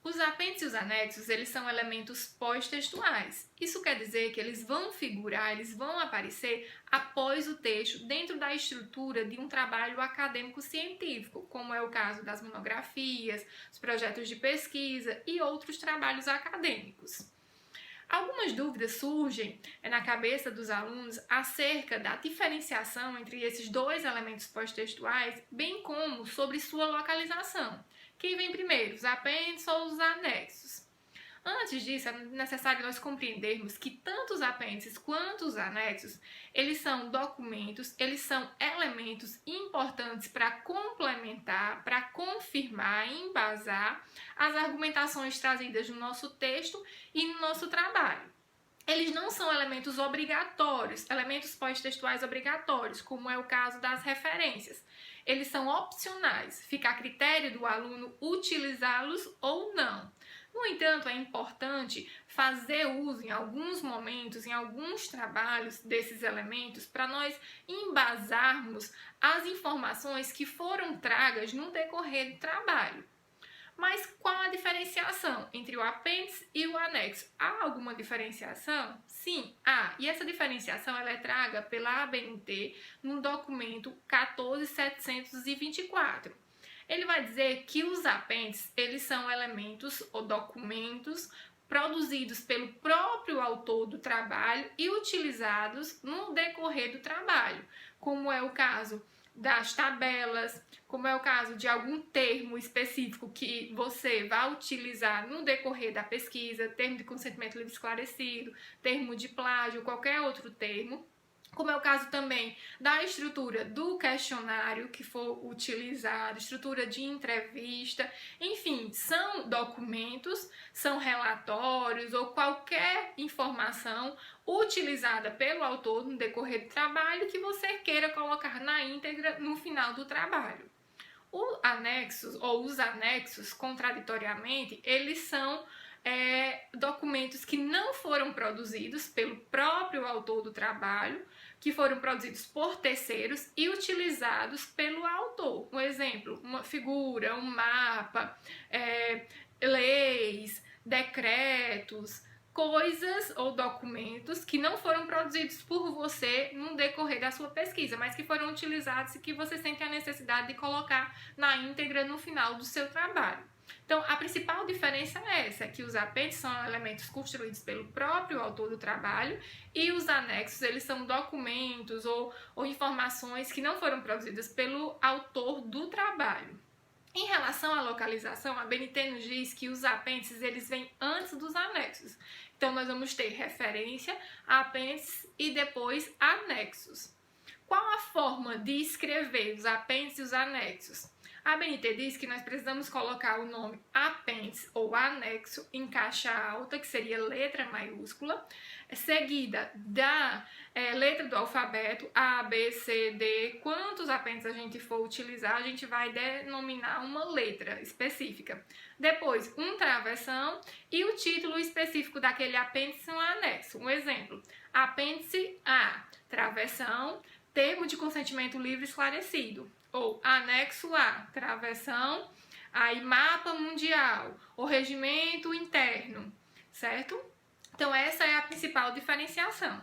Os apêndices e os anexos, eles são elementos pós-textuais. Isso quer dizer que eles vão figurar, eles vão aparecer após o texto, dentro da estrutura de um trabalho acadêmico-científico, como é o caso das monografias, os projetos de pesquisa e outros trabalhos acadêmicos. Algumas dúvidas surgem na cabeça dos alunos acerca da diferenciação entre esses dois elementos pós-textuais, bem como sobre sua localização. Quem vem primeiro, os apêndices ou os anexos? Antes disso, é necessário nós compreendermos que tanto os apêndices quanto os anexos, eles são documentos, eles são elementos importantes para complementar, para confirmar e embasar as argumentações trazidas no nosso texto e no nosso trabalho. Eles não são elementos obrigatórios, elementos pós-textuais obrigatórios, como é o caso das referências. Eles são opcionais, fica a critério do aluno utilizá-los ou não. No entanto, é importante fazer uso em alguns momentos, em alguns trabalhos desses elementos, para nós embasarmos as informações que foram tragas no decorrer do trabalho. Mas qual a diferenciação entre o apêndice e o anexo? Há alguma diferenciação? Sim, há. E essa diferenciação ela é traga pela ABNT no documento 14724. Ele vai dizer que os apêndices, eles são elementos ou documentos produzidos pelo próprio autor do trabalho e utilizados no decorrer do trabalho, como é o caso das tabelas, como é o caso de algum termo específico que você vai utilizar no decorrer da pesquisa, termo de consentimento livre esclarecido, termo de plágio, qualquer outro termo, como é o caso também da estrutura do questionário que for utilizado, estrutura de entrevista, enfim, são documentos, são relatórios ou qualquer informação utilizada pelo autor no decorrer do trabalho que você queira colocar na íntegra no final do trabalho. Os anexos, contraditoriamente, eles são documentos que não foram produzidos pelo próprio autor do trabalho, que foram produzidos por terceiros e utilizados pelo autor. Um exemplo, uma figura, um mapa, leis, decretos, coisas ou documentos que não foram produzidos por você no decorrer da sua pesquisa, mas que foram utilizados e que você sente a necessidade de colocar na íntegra no final do seu trabalho. Então, a principal diferença é essa, que os apêndices são elementos construídos pelo próprio autor do trabalho e os anexos, eles são documentos ou informações que não foram produzidas pelo autor do trabalho. Em relação à localização, a ABNT nos diz que os apêndices eles vêm antes dos anexos. Então, nós vamos ter referência, apêndices e depois anexos. Qual a forma de escrever os apêndices e os anexos? A ABNT diz que nós precisamos colocar o nome apêndice ou anexo em caixa alta, que seria letra maiúscula, seguida da letra do alfabeto, A, B, C, D. Quantos apêndices a gente for utilizar, a gente vai denominar uma letra específica. Depois, um travessão e o título específico daquele apêndice no anexo. Um exemplo, apêndice A, travessão, termo de consentimento livre esclarecido. Ou anexo A, travessão, aí mapa mundial, ou regimento interno, certo? Então essa é a principal diferenciação.